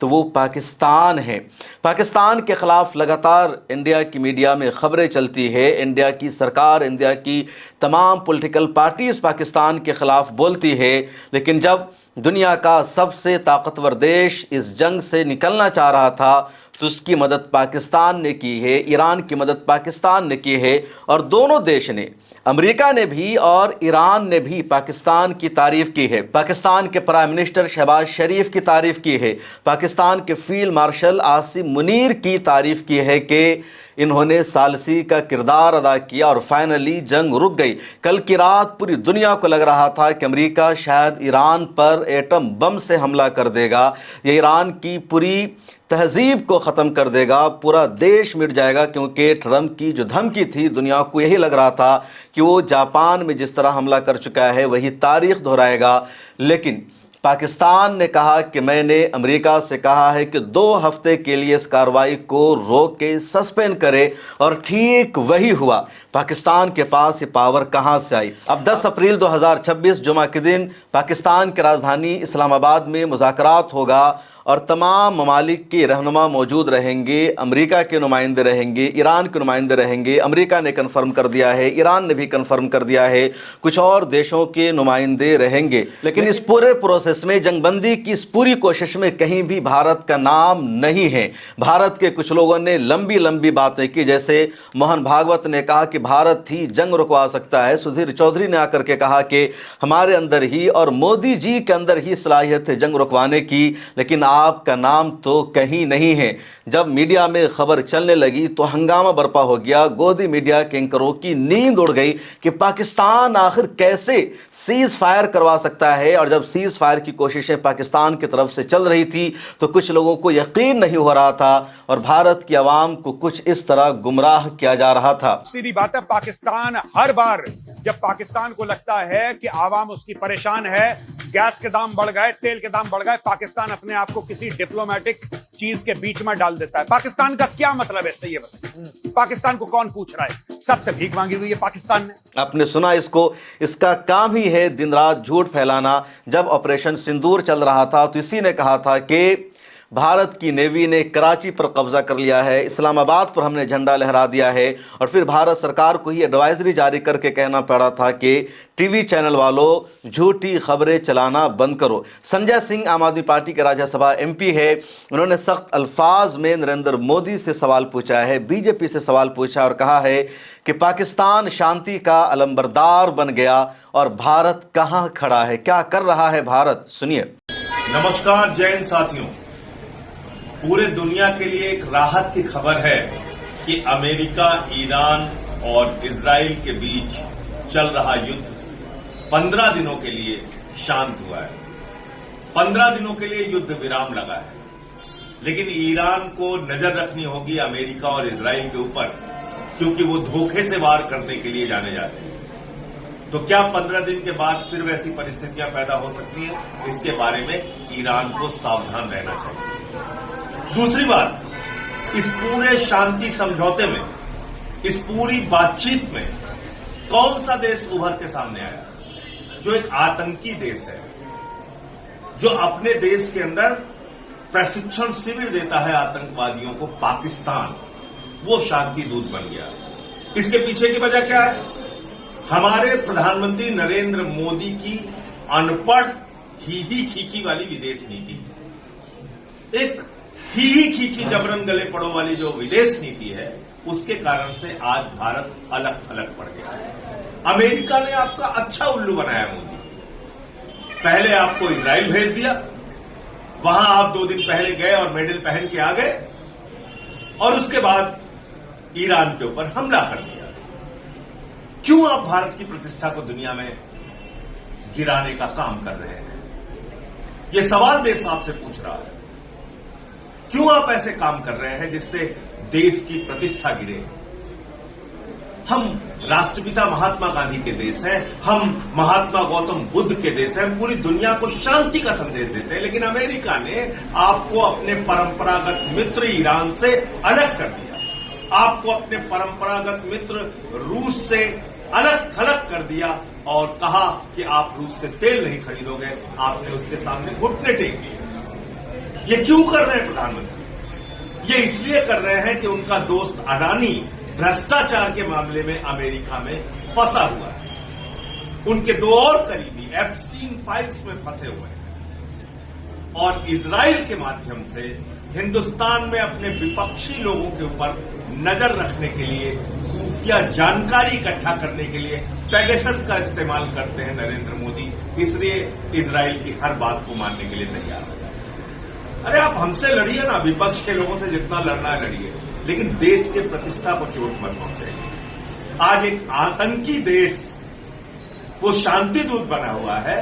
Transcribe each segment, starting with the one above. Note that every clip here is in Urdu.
تو وہ پاکستان ہے۔ پاکستان کے خلاف لگاتار انڈیا کی میڈیا میں خبریں چلتی ہے، انڈیا کی سرکار، انڈیا کی تمام پولیٹیکل پارٹیز پاکستان کے خلاف بولتی ہے، لیکن جب دنیا کا سب سے طاقتور دیش اس جنگ سے نکلنا چاہ رہا تھا تو اس کی مدد پاکستان نے کی ہے، ایران کی مدد پاکستان نے کی ہے، اور دونوں دیش نے، امریکہ نے بھی اور ایران نے بھی پاکستان کی تعریف کی ہے۔ پاکستان کے پرائم منسٹر شہباز شریف کی تعریف کی ہے، پاکستان کے فیلڈ مارشل عاصم منیر کی تعریف کی ہے کہ انہوں نے ثالثی کا کردار ادا کیا اور فائنلی جنگ رک گئی۔ کل کی رات پوری دنیا کو لگ رہا تھا کہ امریکہ شاید ایران پر ایٹم بم سے حملہ کر دے گا، یا ایران کی پوری تہذیب کو ختم کر دے گا، پورا دیش مٹ جائے گا، کیونکہ ٹرمپ کی جو دھمکی تھی دنیا کو یہی لگ رہا تھا کہ وہ جاپان میں جس طرح حملہ کر چکا ہے وہی تاریخ دہرائے گا۔ لیکن پاکستان نے کہا کہ میں نے امریکہ سے کہا ہے کہ 2 ہفتے کے لیے اس کارروائی کو روک کے سسپینڈ کرے، اور ٹھیک وہی ہوا۔ پاکستان کے پاس یہ پاور کہاں سے آئی؟ اب 10 اپریل 2026 جمعہ کے دن پاکستان کی راجدھانی اسلام آباد میں مذاکرات ہوگا، اور تمام ممالک کے رہنما موجود رہیں گے، امریکہ کے نمائندے رہیں گے، ایران کے نمائندے رہیں گے، امریکہ نے کنفرم کر دیا ہے، ایران نے بھی کنفرم کر دیا ہے، کچھ اور دیشوں کے نمائندے رہیں گے۔ لیکن اس پورے پروسیس میں، جنگ بندی کی اس پوری کوشش میں کہیں بھی بھارت کا نام نہیں ہے۔ بھارت کے کچھ لوگوں نے لمبی لمبی باتیں کی، جیسے موہن بھاگوت نے کہا کہ بھارت ہی جنگ رکوا سکتا ہے، سدھیر چودھری نے آ کر کے کہا کہ ہمارے اندر ہی اور مودی جی کے اندر ہی صلاحیت ہے جنگ رکوانے کی، لیکن آپ کا نام تو کہیں نہیں ہے۔ جب میڈیا میں خبر چلنے لگی تو ہنگامہ برپا ہو گیا، گودی میڈیا کے اینکروں کی نیند اڑ گئی کہ پاکستان آخر کیسے سیز فائر کروا سکتا ہے، اور جب سیز فائر کی کوششیں پاکستان کی طرف سے چل رہی تھی تو کچھ لوگوں کو یقین نہیں ہو رہا تھا، اور بھارت کی عوام کو کچھ اس طرح گمراہ کیا جا رہا تھا۔ سیدھی بات ہے، پاکستان ہر بار جب پاکستان کو لگتا ہے کہ عوام اس کی پریشان ہے، گیس کے دام بڑھ گئے، تیل کے دام بڑھ گئے، پاکستان اپنے آپ کو کسی ڈپلومیٹک چیز کے بیچ میں ڈال دیتا ہے۔ پاکستان کا کیا مطلب ہے، صحیح ہے؟ پاکستان کو کون پوچھ رہا ہے؟ سب سے بھیک مانگی ہوئی ہے پاکستان نے۔ آپ نے سنا اس کو، اس کا کام ہی ہے دن رات جھوٹ پھیلانا۔ جب آپریشن سندور چل رہا تھا تو اسی نے کہا تھا کہ بھارت کی نیوی نے کراچی پر قبضہ کر لیا ہے، اسلام آباد پر ہم نے جھنڈا لہرا دیا ہے، اور پھر بھارت سرکار کو ہی ایڈوائزری جاری کر کے کہنا پڑا تھا کہ ٹی وی چینل والوں جھوٹی خبریں چلانا بند کرو۔ سنجے سنگھ عام آدمی پارٹی کے راجیہ سبھا ایم پی ہے، انہوں نے سخت الفاظ میں نریندر مودی سے سوال پوچھا ہے، بی جے پی سے سوال پوچھا، اور کہا ہے کہ پاکستان شانتی کا علمبردار بن گیا اور بھارت کہاں کھڑا ہے، کیا کر رہا ہے بھارت؟ سنیے۔ نمسکار جے ہند ساتھیوں، پورے دنیا کے لیے ایک راحت کی خبر ہے کہ امریکہ، ایران اور اسرائیل کے بیچ چل رہا یدھ 15 دنوں کے لیے شانت ہوا ہے۔ 15 دنوں کے لیے یدھ ویرام لگا ہے، لیکن ایران کو نظر رکھنی ہوگی امریکہ اور اسرائیل کے اوپر، کیونکہ وہ دھوکے سے وار کرنے کے لیے جانے جاتے ہیں۔ تو کیا 15 دن کے بعد پھر ویسی پرستھتیاں پیدا ہو سکتی ہیں؟ اس کے بارے میں ایران کو ساودھان رہنا چاہیے۔ دوسری بات، اس پورے شانتی سمجھوتے میں، اس پوری بات چیت میں کون سا دیش ابھر کے سامنے آیا جو ایک آتنکی دیش ہے، جو اپنے دیش کے اندر پرشکشن شیور دیتا ہے آتنکوادیوں کو؟ پاکستان وہ شانتی دودھ بن گیا۔ اس کے پیچھے کی وجہ کیا ہے؟ ہمارے پردھان منتری نریندر مودی کی ان پڑھ ہی کھیکی والی ودیش نیتی، ایک ہی کھیکی جبرن گلے پڑوں والی جو ودیش نیتی ہے، اس کے کارن سے آج بھارت الگ تھلگ پڑ گیا ہے۔ امریکہ نے آپ کا اچھا الو بنایا مودی، پہلے آپ کو اسرائیل بھیج دیا، وہاں آپ 2 دن پہلے گئے اور میڈل پہن کے آ گئے، اور اس کے بعد ایران کے اوپر حملہ کر دیا۔ کیوں آپ بھارت کی پرتشٹھا کو دنیا میں گرانے کا کام کر رہے ہیں؟ یہ سوال دیش آپ سے پوچھ رہا ہے۔ کیوں آپ ایسے کام کر رہے ہیں جس سے دیش کی پرتشٹھا گرے؟ ہم راشٹر پتا مہاتما گاندھی کے دیش ہیں، ہم مہاتما گوتم بدھ کے دیش ہیں، ہم پوری دنیا کو شانتی کا سندیش دیتے ہیں، لیکن امریکہ نے آپ کو اپنے پرمپراگت متر ایران سے الگ کر دیا، آپ کو اپنے پرمپراگت متر روس سے الگ تھلگ کر دیا، اور کہا کہ آپ روس سے تیل نہیں خریدو گے۔ آپ نے اس کے سامنے گھٹنے ٹیک دیے۔ یہ کیوں کر رہے ہیں پردھان منتری؟ یہ اس لیے کر رہے ہیں کہ ان کا دوست اڈانی بھرشٹاچار کے معاملے میں امریکہ میں پھنسا ہوا ہے. ان کے دو اور قریبی ایپسٹین فائلز میں پھنسے ہوئے ہیں اور اسرائیل کے مادھیم سے ہندوستان میں اپنے وپکشی لوگوں کے اوپر نظر رکھنے کے لیے خفیہ جانکاری اکٹھا کرنے کے لیے پیگسس کا استعمال کرتے ہیں نریندر مودی. اس لیے اسرائیل کی ہر بات کو ماننے کے لیے تیار ہے. ارے آپ ہم سے لڑیے نا, وپکش کے لوگوں سے جتنا لڑنا ہے لڑیے, لیکن دیش کے پرتشٹھا کو چوٹ مت پہنچے. آج ایک آتنکی دیش وہ شانتی دوت بنا ہوا ہے,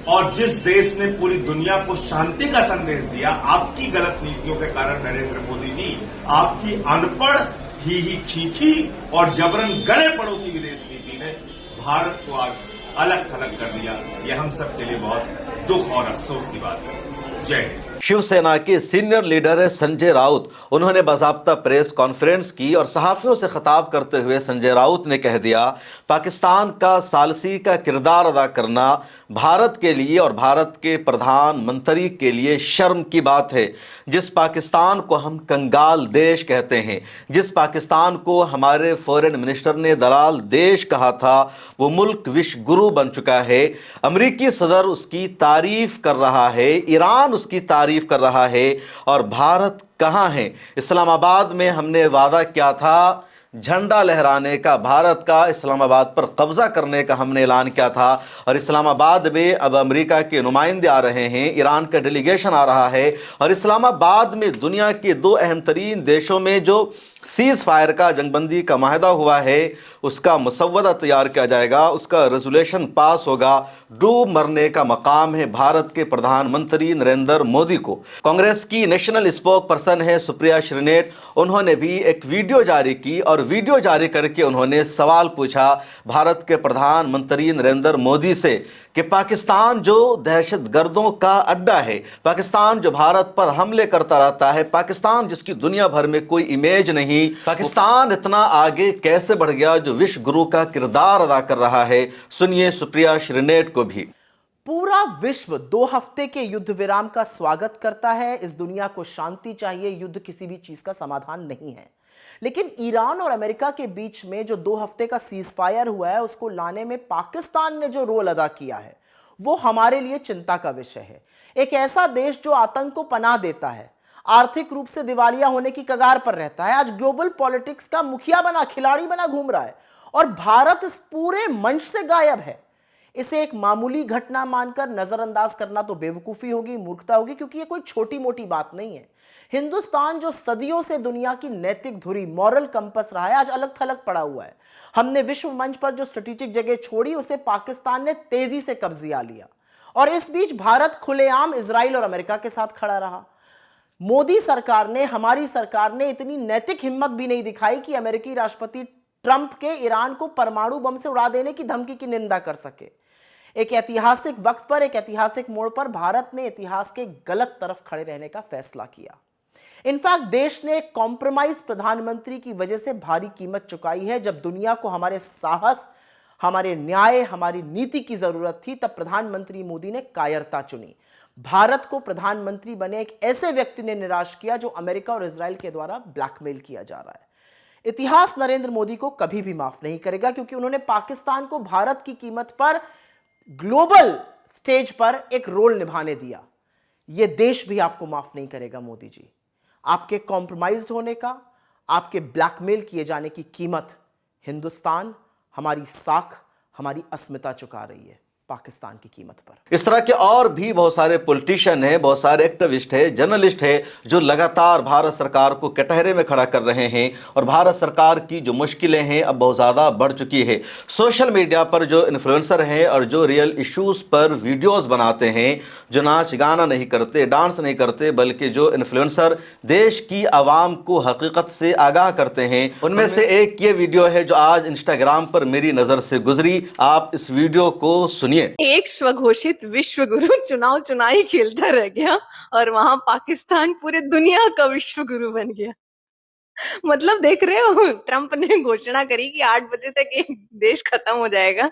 اور جس دیش نے پوری دنیا کو شانتی کا سندیش دیا, آپ کی غلط نیتیوں کے کارن نریندر مودی جی, آپ کی ان پڑھ ہی کھیکھی اور جبرن گڑے پڑوں کی ودیش نیتی نے بھارت کو آج الگ تھلگ کر دیا. یہ ہم سب کے لیے بہت دکھ اور افسوس کی بات ہے. جے ہند. شیو سینا کے سینئر لیڈر سنجے راؤت, انہوں نے باضابطہ پریس کانفرنس کی اور صحافیوں سے خطاب کرتے ہوئے سنجے راؤت نے کہہ دیا, پاکستان کا ثالثی کا کردار ادا کرنا بھارت کے لیے اور بھارت کے پردھان منتری کے لیے شرم کی بات ہے. جس پاکستان کو ہم کنگال دیش کہتے ہیں, جس پاکستان کو ہمارے فورن منسٹر نے دلال دیش کہا تھا, وہ ملک وش گرو بن چکا ہے. امریکی صدر اس کی تعریف کر رہا ہے, ایران اس کی تعریف کر رہا ہے, اور بھارت کہاں ہے؟ اسلام آباد میں ہم نے وعدہ کیا تھا جھنڈا لہرانے کا, بھارت کا اسلام آباد پر قبضہ کرنے کا ہم نے اعلان کیا تھا, اور اسلام آباد میں اب امریکہ کے نمائندے آ رہے ہیں, ایران کا ڈیلیگیشن آ رہا ہے, اور اسلام آباد میں دنیا کے دو اہم ترین دیشوں میں جو سیز فائر کا, جنگ بندی کا معاہدہ ہوا ہے, اس کا مسودہ تیار کیا جائے گا, اس کا ریزولوشن پاس ہوگا. ڈوب مرنے کا مقام ہے بھارت کے پردھان منتری نریندر مودی کو. کانگریس کی نیشنل اسپوک پرسن ہے سپریا شرینیٹ, انہوں نے بھی ایک ویڈیو جاری کی, اور ویڈیو جاری کر کے انہوں نے سوال پوچھا بھارت کے پردھان منتری نریندر مودی سے کہ پاکستان جو دہشت گردوں کا اڈا ہے, پاکستان جو بھارت پر حملے کرتا رہتا ہے, پاکستان جس کی دنیا بھر میں کوئی امیج نہیں, پاکستان اتنا آگے کیسے بڑھ گیا جو وش گرو کا کردار ادا کر رہا ہے؟ سنیے سپریا شرینیٹ کو بھی. پورا وشو 2 ہفتے کے یدھ ویرام کا سواگت کرتا ہے. اس دنیا کو شانتی چاہیے, یدھ کسی بھی چیز کا سمادھان نہیں ہے. لیکن ایران اور امریکہ کے بیچ میں جو 2 ہفتے کا سیز فائر ہوا ہے, اس کو لانے میں پاکستان نے جو رول ادا کیا ہے وہ ہمارے لیے چنتا کا وشے ہے. ایک ایسا دیش جو آتنک کو پناہ دیتا ہے, آرتھک روپ سے دیوالیہ ہونے کی کگار پر رہتا ہے, آج گلوبل پولیٹکس کا مکھیا بنا, کھلاڑی بنا گھوم رہا ہے, اور بھارت اس پورے منچ سے غائب ہے. اسے ایک معمولی گھٹنا مان کر نظر انداز کرنا تو بیوقوفی ہوگی, مورکھتا ہوگی, کیونکہ یہ کوئی چھوٹی موٹی بات نہیں ہے. ہندوستان جو صدیوں سے دنیا کی نیتک دھری, مورل کمپس رہا ہے, آج الگ تھلگ پڑا ہوا ہے. ہم نے وشو منچ پر جو اسٹریٹجک جگہ چھوڑی, اسے پاکستان نے تیزی سے قبضہ لیا, اور اس بیچ بھارت کھلے عام اسرائیل اور امریکہ کے ساتھ کھڑا رہا. مودی سرکار نے, ہماری سرکار نے اتنی نیتک ہمت بھی نہیں دکھائی کہ امریکی راشٹرپتی ٹرمپ کے ایران کو پرمانو بم سے اڑا دینے کی دھمکی کی نندا کر سکے. ایک ایتہاسک وقت پر, ایک ایتہاسک موڑ پر بھارت نے اتہاس کے غلط طرف کھڑے رہنے کا فیصلہ کیا. انفیکٹ دیش نے ایک کمپرومائز پردھان منتری کی وجہ سے بھاری قیمت چکائی ہے. جب دنیا کو ہمارے ساہس, ہمارے نیائے, ہماری نیتی کی ضرورت تھی, تب پردھان منتری مودی نے کائرتا چنی. بھارت کو پردھان منتری بنے ایک ایسے ویکتی نے نراش کیا جو امریکہ اور اسرائیل کے دوارا بلیک میل کیا جا رہا ہے. اتہاس نریندر مودی کو کبھی بھی معاف نہیں کرے گا, کیونکہ انہوں نے پاکستان کو بھارت کی قیمت پر گلوبل سٹیج پر ایک رول نبھانے دیا. یہ دیش بھی آپ کو معاف نہیں کرے گا مودی جی. آپ کے کمپرومائزڈ ہونے کا, آپ کے بلیک میل کیے جانے کی قیمت ہندوستان, ہماری ساکھ, ہماری اسمتا چکا رہی ہے پاکستان کی قیمت پر. اس طرح کے اور بھی بہت سارے پولیٹیشین ہیں, بہت سارے ایکٹیوسٹ ہیں, جرنلسٹ ہیں, جو لگاتار بھارت سرکار کو کٹہرے میں کھڑا کر رہے ہیں, اور بھارت سرکار کی جو مشکلیں ہیں اب بہت زیادہ بڑھ چکی ہے. سوشل میڈیا پر جو انفلوئنسر ہیں اور جو ریئل ایشوز پر ویڈیوز بناتے ہیں, جو ناچ گانا نہیں کرتے, ڈانس نہیں کرتے, بلکہ جو انفلوئنسر دیش کی عوام کو حقیقت سے آگاہ کرتے ہیں, ان میں سے ایک یہ ویڈیو ہے جو آج انسٹاگرام پر میری نظر سے گزری. آپ اس ویڈیو کو سنیے. ایک سوگھوشت وشو گرو چنائی کھیلتا رہ گیا, اور وہاں پاکستان پورے دنیا کا وشو گرو بن گیا. مطلب دیکھ رہے ہو, ٹرمپ نے گھوشنا کری کہ 8 بجے تک ایک دیش ختم ہو جائے گا,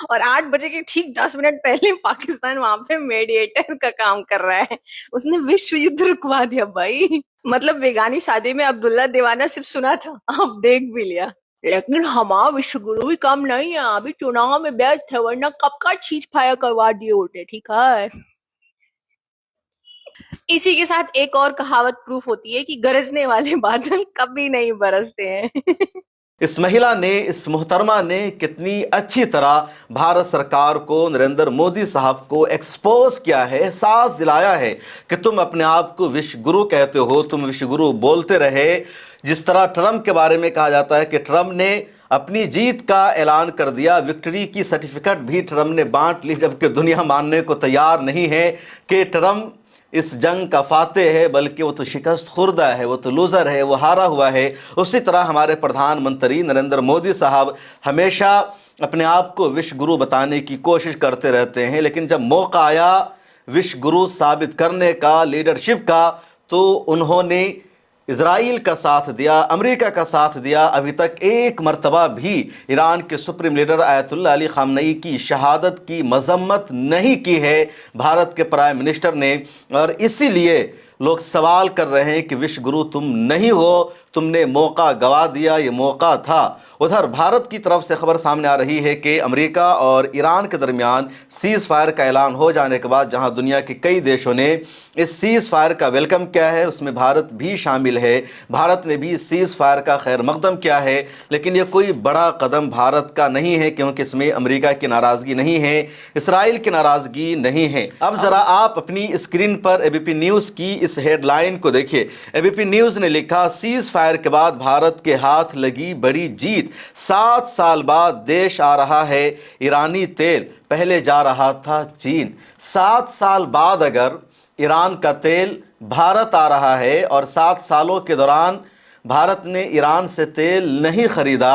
اور 8 بجے کے ٹھیک 10 منٹ پہلے پاکستان وہاں پہ میڈیٹر کا کام کر رہا ہے. اس نے وشو یدھ رکوا دیا بھائی. مطلب بیگانی شادی میں عبداللہ دیوانہ صرف سنا تھا، اب دیکھ بھی لیا. لیکن ہمارا وشو گرو بھی کم نہیں ہے، ابھی چناؤ میں بیسٹ ہے، ورنہ کب کا چیز پھایا کروا دیے ہوتے. ٹھیک ہے. اسی کے ساتھ ایک اور کہاوت پروف ہوتی ہے کہ گرجنے والے بادل کبھی نہیں برستے ہیں. اس مہیلا نے، اس محترمہ نے کتنی اچھی طرح بھارت سرکار کو، نریندر مودی صاحب کو ایکسپوز کیا ہے، احساس دلایا ہے کہ تم اپنے آپ کو وش گرو کہتے ہو، تم وش گرو بولتے رہے. جس طرح ٹرمپ کے بارے میں کہا جاتا ہے کہ ٹرمپ نے اپنی جیت کا اعلان کر دیا، وکٹری کی سرٹیفکیٹ بھی ٹرمپ نے بانٹ لی، جبکہ دنیا ماننے کو تیار نہیں ہے کہ ٹرمپ اس جنگ کا فاتح ہے، بلکہ وہ تو شکست خوردہ ہے، وہ تو لوزر ہے، وہ ہارا ہوا ہے. اسی طرح ہمارے پردھان منتری نریندر مودی صاحب ہمیشہ اپنے آپ کو وش گرو بتانے کی کوشش کرتے رہتے ہیں، لیکن جب موقع آیا وش گرو ثابت کرنے کا، لیڈرشپ کا، تو انہوں نے اسرائیل کا ساتھ دیا، امریکہ کا ساتھ دیا. ابھی تک ایک مرتبہ بھی ایران کے سپریم لیڈر آیت اللہ علی خامنئی کی شہادت کی مذمت نہیں کی ہے بھارت کے پرائم منسٹر نے. اور اسی لیے لوگ سوال کر رہے ہیں کہ وش گرو تم نہیں ہو، تم نے موقع گوا دیا، یہ موقع تھا. ادھر بھارت کی طرف سے خبر سامنے آ رہی ہے کہ امریکہ اور ایران کے درمیان سیز فائر کا اعلان ہو جانے کے بعد، جہاں دنیا کے کئی دیشوں نے اس سیز فائر کا ویلکم کیا ہے، اس میں بھارت بھی شامل ہے. بھارت نے بھی سیز فائر کا خیر مقدم کیا ہے، لیکن یہ کوئی بڑا قدم بھارت کا نہیں ہے، کیونکہ اس میں امریکہ کی ناراضگی نہیں ہے، اسرائیل کی ناراضگی نہیں ہے. اب ذرا آپ اپنی اسکرین پر اے بی پی نیوز کی اس ہیڈ لائن کو دیکھیے. اے بی پی نیوز نے لکھا، سیز فائر کے بعد بھارت کے ہاتھ لگی بڑی جیت، 7 سال بعد دیش آ رہا ہے ایرانی تیل، پہلے جا رہا تھا چین. 7 سال بعد اگر ایران کا تیل بھارت آ رہا ہے اور 7 سالوں کے دوران بھارت نے ایران سے تیل نہیں خریدا،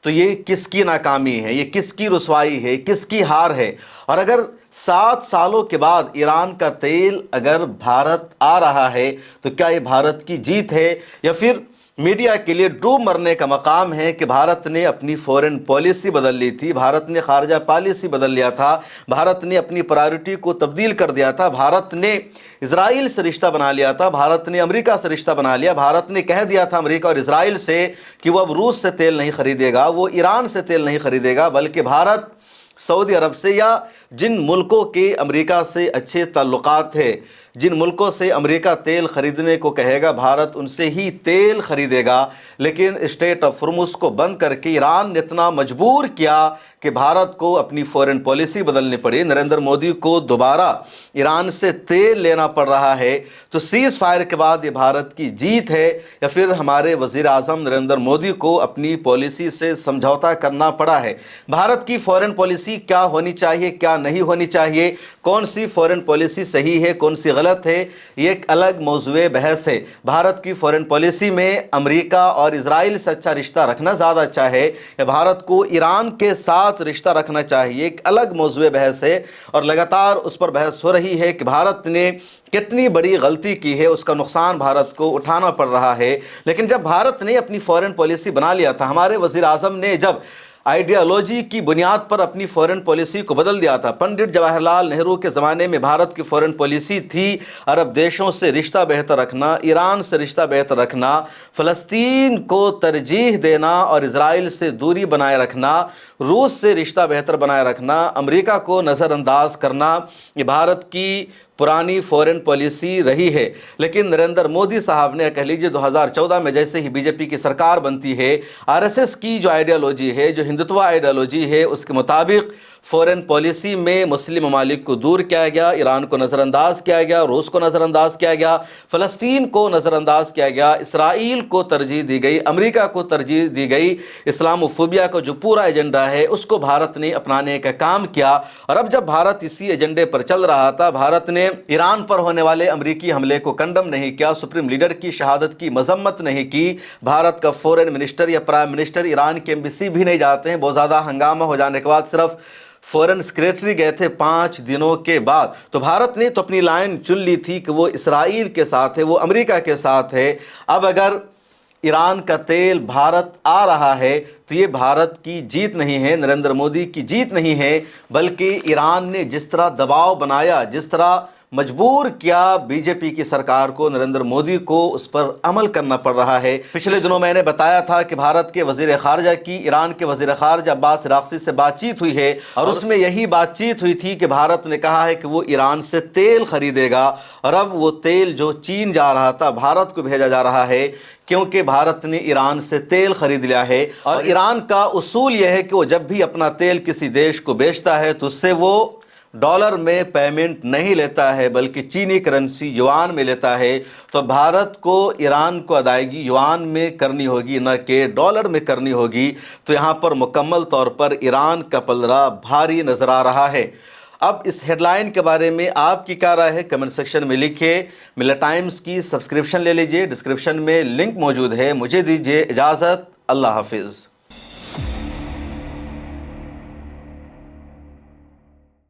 تو یہ کس کی ناکامی ہے، یہ کس کی رسوائی ہے، کس کی ہار ہے؟ اور اگر 7 سالوں کے بعد ایران کا تیل اگر بھارت آ رہا ہے تو کیا یہ بھارت کی جیت ہے، یا پھر میڈیا کے لیے ڈوب مرنے کا مقام ہے کہ بھارت نے اپنی فورن پالیسی بدل لی تھی، بھارت نے خارجہ پالیسی بدل لیا تھا، بھارت نے اپنی پرائیورٹی کو تبدیل کر دیا تھا، بھارت نے اسرائیل سے رشتہ بنا لیا تھا، بھارت نے امریکہ سے رشتہ بنا لیا، بھارت نے کہہ دیا تھا امریکہ اور اسرائیل سے کہ وہ اب روس سے تیل نہیں خریدے گا، وہ ایران سے تیل نہیں خریدے گا، بلکہ بھارت سعودی عرب سے یا جن ملکوں کے امریکہ سے اچھے تعلقات ہیں، جن ملکوں سے امریکہ تیل خریدنے کو کہے گا، بھارت ان سے ہی تیل خریدے گا. لیکن اسٹیٹ آف ہرمز کو بند کر کے ایران نے اتنا مجبور کیا کہ بھارت کو اپنی فورن پالیسی بدلنی پڑی. نریندر مودی کو دوبارہ ایران سے تیل لینا پڑ رہا ہے. تو سیز فائر کے بعد یہ بھارت کی جیت ہے، یا پھر ہمارے وزیر اعظم نریندر مودی کو اپنی پالیسی سے سمجھوتا کرنا پڑا ہے؟ بھارت کی فورن پالیسی کیا ہونی چاہیے، کیا نہیں ہونی چاہیے، کون سی فورن پالیسی صحیح ہے، کون سی غلط ہے، یہ ایک الگ موضوع بحث ہے. بھارت کی فورن پالیسی میں امریکہ اور اسرائیل سے اچھا رشتہ رکھنا زیادہ اچھا ہے، یا بھارت کو ایران کے ساتھ رشتہ رکھنا چاہیے، ایک الگ موضوع بحث ہے. اور لگاتار اس پر بحث ہو رہی ہے کہ بھارت نے کتنی بڑی غلطی کی ہے، اس کا نقصان بھارت کو اٹھانا پڑ رہا ہے. لیکن جب بھارت نے اپنی فورن پالیسی بنا لیا تھا، ہمارے وزیر اعظم نے جب آئیڈیالوجی کی بنیاد پر اپنی فورن پالیسی کو بدل دیا تھا، پنڈت جواہر لال نہرو کے زمانے میں بھارت کی فورن پالیسی تھی عرب دیشوں سے رشتہ بہتر رکھنا، ایران سے رشتہ بہتر رکھنا، فلسطین کو ترجیح دینا اور اسرائیل سے دوری بنائے رکھنا، روس سے رشتہ بہتر بنائے رکھنا، امریکہ کو نظر انداز کرنا. یہ بھارت کی پرانی فورن پالیسی رہی ہے. لیکن نریندر مودی صاحب نے، کہہ لیجیے 2014 میں جیسے ہی بی جے پی کی سرکار بنتی ہے، آر ایس ایس کی جو آئیڈیالوجی ہے، جو ہندوتوا آئیڈیالوجی ہے، اس کے مطابق فورن پالیسی میں مسلم ممالک کو دور کیا گیا، ایران کو نظر انداز کیا گیا، روس کو نظر انداز کیا گیا، فلسطین کو نظر انداز کیا گیا، اسرائیل کو ترجیح دی گئی، امریکہ کو ترجیح دی گئی. اسلام فوبیا کا جو پورا ایجنڈا ہے اس کو بھارت نے اپنانے کا کام کیا. اور اب جب بھارت اسی ایجنڈے پر چل رہا تھا، بھارت نے ایران پر ہونے والے امریکی حملے کو کنڈم نہیں کیا، سپریم لیڈر کی شہادت کی مذمت نہیں کی. بھارت کا فورن منسٹر یا پرائم منسٹر ایران کی ایمبیسی بھی نہیں جاتے ہیں. بہت زیادہ ہنگامہ ہو جانے کے بعد صرف فورن سیکریٹری گئے تھے 5 دنوں کے بعد. تو بھارت نے تو اپنی لائن چن لی تھی کہ وہ اسرائیل کے ساتھ ہے، وہ امریکہ کے ساتھ ہے. اب اگر ایران کا تیل بھارت آ رہا ہے تو یہ بھارت کی جیت نہیں ہے، نریندر مودی کی جیت نہیں ہے، بلکہ ایران نے جس طرح دباؤ بنایا، جس طرح مجبور کیا بی جے پی کی سرکار کو، نریندر مودی کو اس پر عمل کرنا پڑ رہا ہے۔ پچھلے دنوں میں نے بتایا تھا کہ بھارت کے وزیر خارجہ کی ایران کے وزیر خارجہ عباس عراقچی سے بات چیت ہوئی ہے، اور اس میں یہی بات چیت ہوئی تھی کہ بھارت نے کہا ہے کہ وہ ایران سے تیل خریدے گا، اور اب وہ تیل جو چین جا رہا تھا بھارت کو بھیجا جا رہا ہے، کیونکہ بھارت نے ایران سے تیل خرید لیا ہے۔ اور ایران کا اصول یہ ہے کہ وہ جب بھی اپنا تیل کسی دیش کو بیچتا ہے تو اس سے وہ ڈالر میں پیمنٹ نہیں لیتا ہے، بلکہ چینی کرنسی یوان میں لیتا ہے۔ تو بھارت کو ایران کو ادائیگی یوان میں کرنی ہوگی، نہ کہ ڈالر میں کرنی ہوگی۔ تو یہاں پر مکمل طور پر ایران کا پلڑا بھاری نظر آ رہا ہے۔ اب اس ہیڈ لائن کے بارے میں آپ کی کیا رائے ہے؟ کمنٹ سیکشن میں لکھیں۔ ملت ٹائمز کی سبسکرپشن لے لیجئے، ڈسکرپشن میں لنک موجود ہے۔ مجھے دیجئے اجازت، اللہ حافظ۔